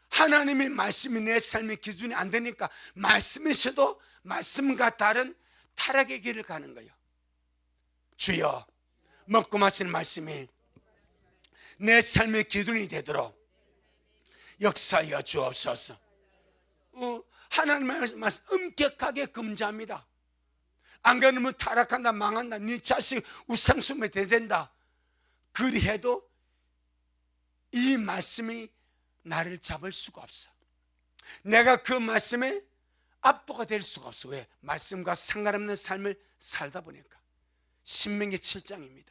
하나님의 말씀이 내 삶의 기준이 안 되니까 말씀에서도 말씀과 다른 타락의 길을 가는 거예요. 주여, 먹고 마시는 말씀이 내 삶의 기준이 되도록 역사하여 주옵소서. 하나님의 말씀 엄격하게 금지합니다. 안 그러면 타락한다, 망한다, 네 자식 우상숭배 된다. 그리해도 이 말씀이 나를 잡을 수가 없어. 내가 그 말씀에 압도가 될 수가 없어. 왜? 말씀과 상관없는 삶을 살다 보니까. 신명기 7장입니다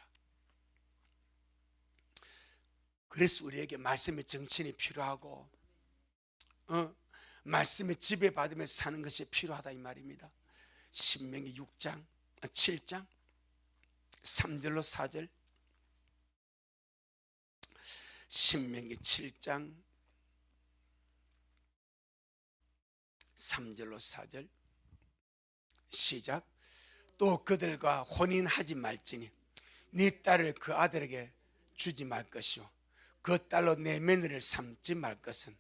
그래서 우리에게 말씀의 정신이 필요하고 말씀의 지배받으며 사는 것이 필요하다 이 말입니다. 신명기 6장 7장 3절로 4절, 신명기 7장 3절로 4절 시작. 또 그들과 혼인하지 말지니 네 딸을 그 아들에게 주지 말 것이요 그 딸로 내 며느리를 삼지 말 것은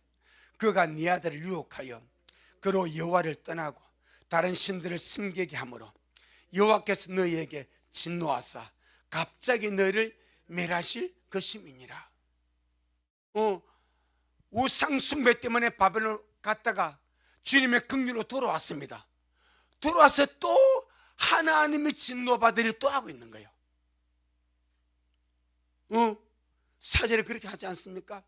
그가 네 아들을 유혹하여 그로 여호와를 떠나고 다른 신들을 섬기게 하므로 여호와께서 너희에게 진노하사 갑자기 너희를 멸하실 것임이니라. 우상 숭배 때문에 바벨론 갔다가 주님의 긍휼로 돌아왔습니다. 돌아와서 또 하나님의 진노받으려 또 하고 있는 거예요. 사절에 그렇게 하지 않습니까?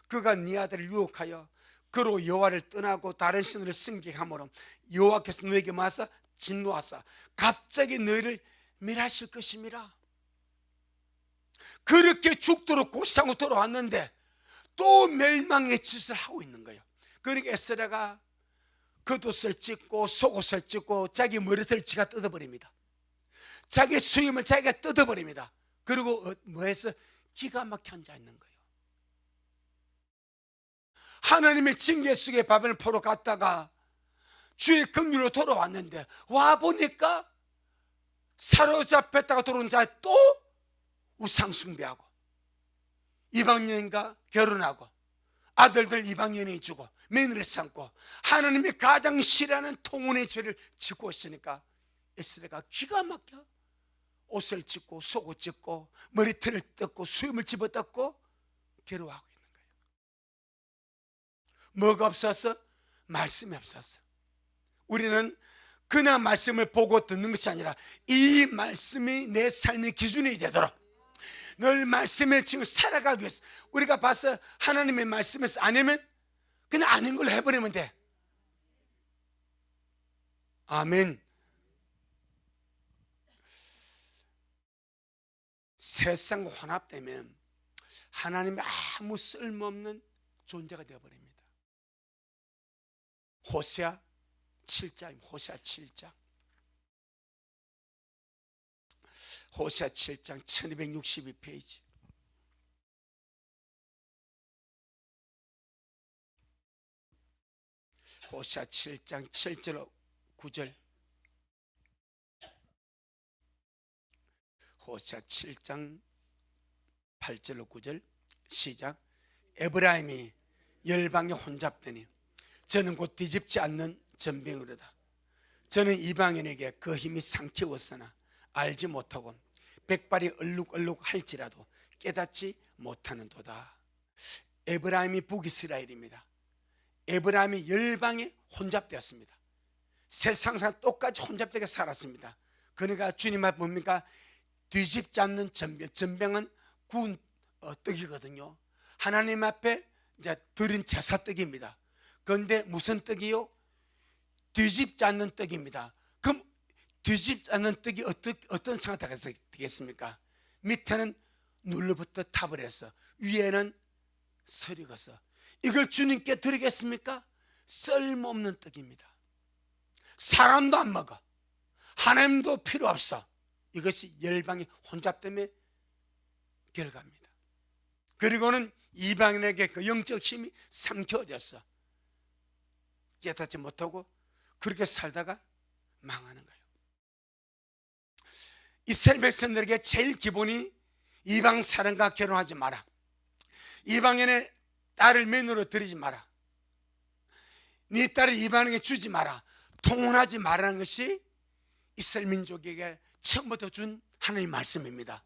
그가 네 아들을 유혹하여 그로 여호와를 떠나고 다른 신을 섬기게 하므로 여호와께서 너에게 마사 진노하사 갑자기 너희를 멸하실 것임이라. 그렇게 죽도록 고시하고 돌아왔는데 또 멸망의 짓을 하고 있는 거예요. 그러니까 에스라가 겉옷을 찢고 속옷을 찢고 자기 머리털을 지가 뜯어버립니다. 자기 수염을 자기가 뜯어버립니다. 그리고 뭐해서 기가 막혀 앉아있는 거예요. 하나님의 징계 속에 바벨론 포로 갔다가 주의 긍휼로 돌아왔는데 와보니까 사로잡혔다가 돌아온 자 또 우상숭배하고 이방인과 결혼하고 아들들 이방인이 주고 며느리 삼고 하나님의 가장 싫어하는 통혼의 죄를 짓고 있으니까 에스라가 기가 막혀 옷을 찢고 속옷 찢고 머리털을 뜯고 수염을 집어뜯고 괴로워하고 있는 거예요. 뭐가 없어서? 말씀이 없어서. 우리는 그냥 말씀을 보고 듣는 것이 아니라 이 말씀이 내 삶의 기준이 되도록 늘 말씀에 지금 살아가기 위해서 우리가 봐서 하나님의 말씀에서 아니면 그냥 아닌 걸로 해버리면 돼. 아멘. 세상과 혼합되면 하나님의 아무 쓸모없는 존재가 되어버립니다. 호세아 7장입니다. 호세아 7장. 호세아 7장 1262페이지. 호세아 7장 7절 9절. 호세아 7장 8절로 9절 시작. 에브라임이 열방에 혼잡되니 저는 곧 뒤집지 않는 전병으로다. 저는 이방인에게 그 힘이 삼키웠으나 알지 못하고 백발이 얼룩얼룩 할지라도 깨닫지 못하는도다. 에브라임이 북이스라엘입니다. 에브라임이 열방에 혼잡되었습니다. 세상상 똑같이 혼잡되게 살았습니다. 그러니까 주님 말 뭡니까? 뒤집지 않는 전병. 전병은 구운 떡이거든요. 하나님 앞에 이제 드린 제사떡입니다. 그런데 무슨 떡이요? 뒤집지 않는 떡입니다. 그럼 뒤집지 않는 떡이 어떤 상태가 되겠습니까? 밑에는 눌러붙어 탑을 해서 위에는 설익어서 이걸 주님께 드리겠습니까? 쓸모없는 떡입니다. 사람도 안 먹어. 하나님도 필요 없어. 이것이 열방의 혼잡됨의 결과입니다. 그리고는 이방인에게 그 영적 힘이 삼켜졌어. 깨닫지 못하고 그렇게 살다가 망하는 거예요. 이스라엘 백성들에게 제일 기본이 이방 사람과 결혼하지 마라. 이방인의 딸을 며느리로 들이지 마라. 네 딸을 이방인에게 주지 마라. 통혼하지 말라는 것이 이스라엘 민족에게 처음부터 준 하나님의 말씀입니다.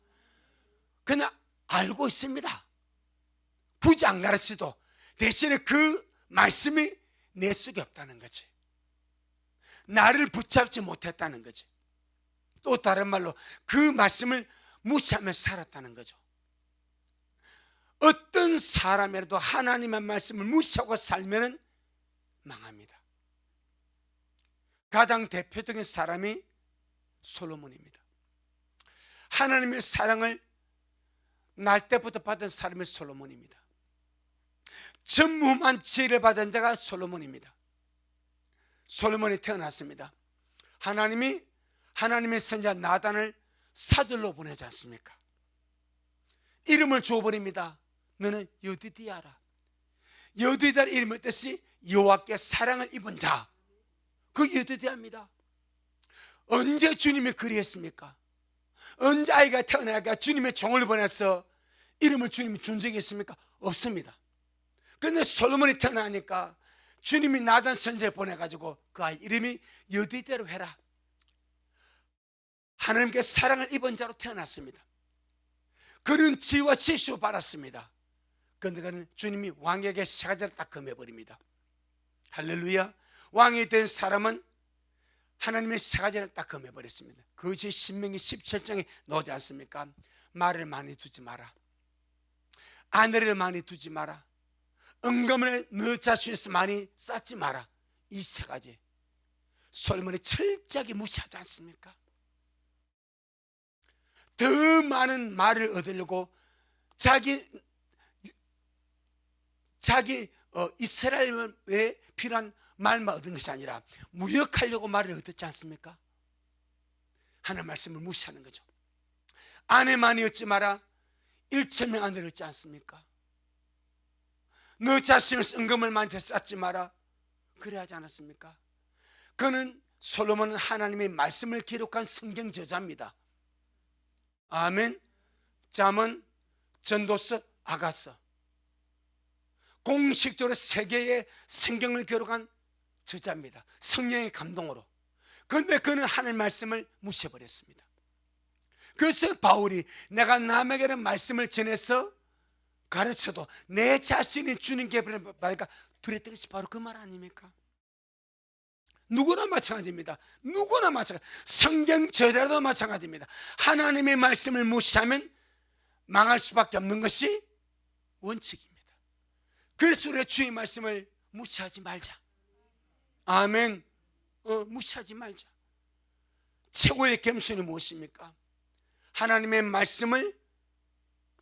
그냥 알고 있습니다. 굳이 안 가르치도 대신에 그 말씀이 내 속에 없다는 거지. 나를 붙잡지 못했다는 거지. 또 다른 말로 그 말씀을 무시하며 살았다는 거죠. 어떤 사람이라도 하나님의 말씀을 무시하고 살면 망합니다. 가장 대표적인 사람이 솔로몬입니다. 하나님의 사랑을 날 때부터 받은 사람이 솔로몬입니다. 전무한 지혜를 받은 자가 솔로몬입니다. 솔로몬이 태어났습니다. 하나님이 하나님의 선지자 나단을 사절로 보내지 않습니까? 이름을 줘버립니다. 너는 여디디아라. 여디디아의 이름의 뜻이 여호와께 사랑을 입은 자, 그 여디디아입니다. 언제 주님이 그리했습니까? 언제 아이가 태어나니까 주님의 종을 보내서 이름을 주님이 준 적이 있습니까? 없습니다. 그런데 솔로몬이 태어나니까 주님이 나단 선지자 보내가지고 그 아이 이름이 여디디아로 해라. 하나님께 사랑을 입은 자로 태어났습니다. 그는 지혜와 지식을 받았습니다. 그런데 그는 주님이 왕에게 세 가지를 딱 금해버립니다. 할렐루야. 왕이 된 사람은 하나님의 세 가지를 딱 금해버렸습니다. 그것이 신명기 17장에 나오지 않습니까? 말을 많이 두지 마라, 아내를 많이 두지 마라, 은금을 너 자신에서 많이 쌓지 마라. 이 세 가지 솔로몬이 철저하게 무시하지 않습니까? 더 많은 말을 얻으려고 자기 이스라엘에 필요한 말만 얻은 것이 아니라 무역하려고 말을 얻었지 않습니까? 하나님 말씀을 무시하는 거죠. 아내 많이 얻지 마라. 1,000명 아내를 얻지 않습니까? 너 자신을 은금을 많이 쌓지 마라. 그래 하지 않았습니까? 그는 솔로몬은 하나님의 말씀을 기록한 성경 저자입니다. 아멘. 잠언, 전도서, 아가서, 공식적으로 세계의 성경을 기록한 저자입니다. 성령의 감동으로. 그런데 그는 하나님의 말씀을 무시해버렸습니다. 그래서 바울이 내가 남에게는 말씀을 전해서 가르쳐도 내 자신이 주님께 받으니까 두렵던 것이 바로 그 말 아닙니까? 누구나 마찬가지입니다. 누구나 마찬가지. 성경 저자도 마찬가지입니다. 하나님의 말씀을 무시하면 망할 수밖에 없는 것이 원칙입니다. 그래서 우리가 주의 말씀을 무시하지 말자. 아멘. 무시하지 말자. 최고의 겸손이 무엇입니까? 하나님의 말씀을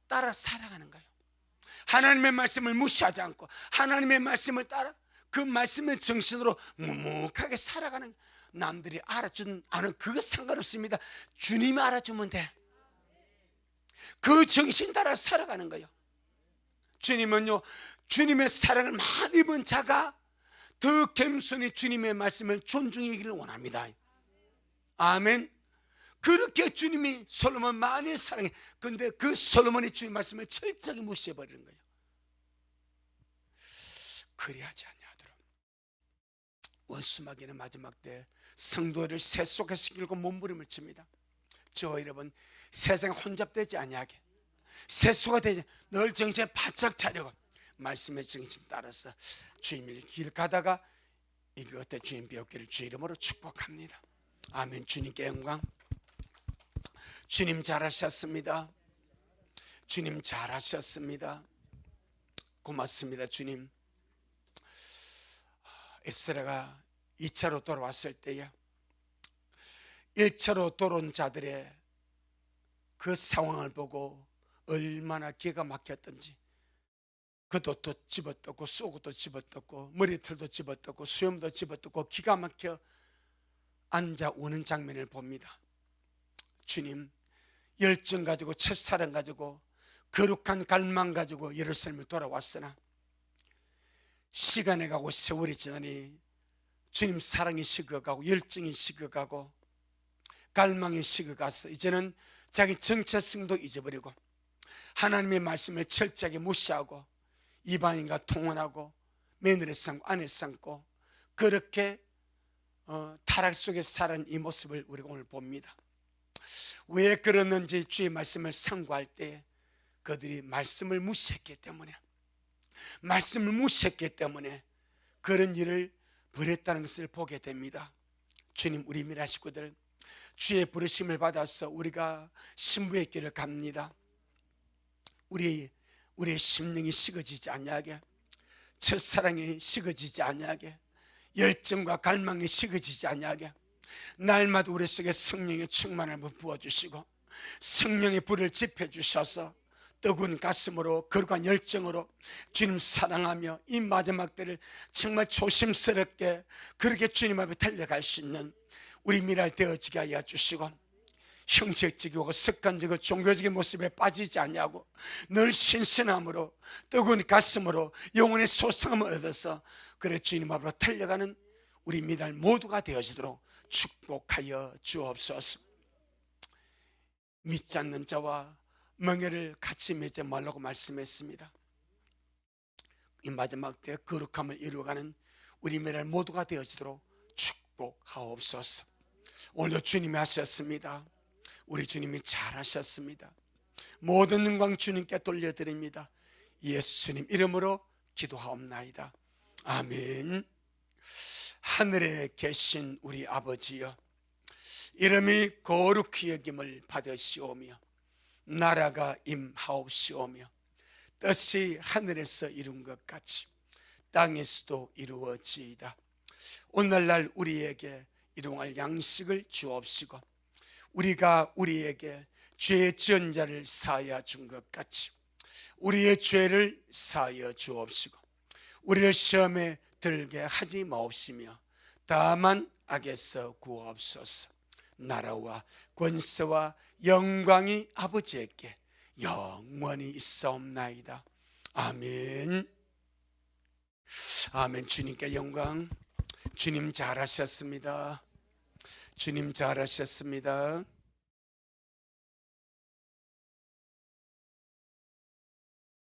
따라 살아가는 거예요. 하나님의 말씀을 무시하지 않고 하나님의 말씀을 따라 그 말씀의 정신으로 묵묵하게 살아가는, 남들이 알아주는 아는 그거 상관없습니다. 주님이 알아주면 돼. 그 정신 따라 살아가는 거예요. 주님은요, 주님의 사랑을 많이 입은 자가 더 겸손히 주님의 말씀을 존중하기를 원합니다. 아멘. 그렇게 주님이 솔로몬 많이 사랑해. 그런데 그 솔로몬이 주님 말씀을 철저하게 무시해버리는 거예요. 그리하지 않냐 하더라. 원수마귀는 마지막 때 성도를 세속화시키려고 몸부림을 칩니다. 저 여러분, 세상에 혼잡되지 아니하게, 세속화 되지, 늘 정신에 바짝 차려고 말씀의 정신 따라서 주님의 길 가다가 이거 어때 주님 배웠기를 주 이름으로 축복합니다. 아멘. 주님께 영광. 주님 잘하셨습니다. 주님 잘하셨습니다. 고맙습니다. 주님. 에스라가 2차로 돌아왔을 때에 1차로 돌아온 자들의 그 상황을 보고 얼마나 기가 막혔던지, 겉옷도 집어뜯고 속옷도 집어뜯고 머리털도 집어뜯고 수염도 집어뜯고 기가 막혀 앉아 우는 장면을 봅니다. 주님, 열정 가지고 첫사랑 가지고 거룩한 갈망 가지고 예루살렘을 돌아왔으나 시간이 가고 세월이 지나니 주님 사랑이 식어가고 열정이 식어가고 갈망이 식어가서 이제는 자기 정체성도 잊어버리고 하나님의 말씀을 철저하게 무시하고 이방인과 통혼하고 며느리 삼고 아내 삼고 그렇게 타락 속에 살아가는 이 모습을 우리가 오늘 봅니다. 왜 그러는지 주의 말씀을 상고할 때 그들이 말씀을 무시했기 때문에, 말씀을 무시했기 때문에 그런 일을 벌였다는 것을 보게 됩니다. 주님, 우리 미라 식구들 주의 부르심을 받아서 우리가 신부의 길을 갑니다. 우리의 심령이 식어지지 아니하게, 첫사랑이 식어지지 아니하게, 열정과 갈망이 식어지지 아니하게 날마다 우리 속에 성령의 충만함을 부어주시고 성령의 불을 지펴주셔서 뜨거운 가슴으로 거룩한 열정으로 주님 사랑하며 이 마지막 때를 정말 조심스럽게 그렇게 주님 앞에 달려갈 수 있는 우리 미랄 되어지게 하여 주시고, 형식적이고 습관적이고 종교적인 모습에 빠지지 않냐고 늘 신선함으로 뜨거운 가슴으로 영혼의 소상함을 얻어서 그래 주님 앞으로 달려가는 우리 미랄 모두가 되어지도록 축복하여 주옵소서. 믿지 않는 자와 멍에를 같이 맺지 말라고 말씀했습니다. 이 마지막 때 거룩함을 이루어가는 우리 미랄 모두가 되어지도록 축복하옵소서. 오늘도 주님이 하셨습니다. 우리 주님이 잘하셨습니다. 모든 영광 주님께 돌려드립니다. 예수 주님 이름으로 기도하옵나이다. 아멘. 하늘에 계신 우리 아버지여, 이름이 거룩히 여김을 받으시오며 나라가 임하옵시오며 뜻이 하늘에서 이룬 것 같이 땅에서도 이루어지이다. 오늘날 우리에게 일용할 양식을 주옵시고 우리가 우리에게 죄 지은 자를 사하여 준 것 같이 우리의 죄를 사하여 주옵시고 우리를 시험에 들게 하지 마옵시며 다만 악에서 구하옵소서. 나라와 권세와 영광이 아버지에게 영원히 있사옵나이다. 아멘. 아멘. 주님께 영광. 주님 잘하셨습니다. 주님 잘하셨습니다.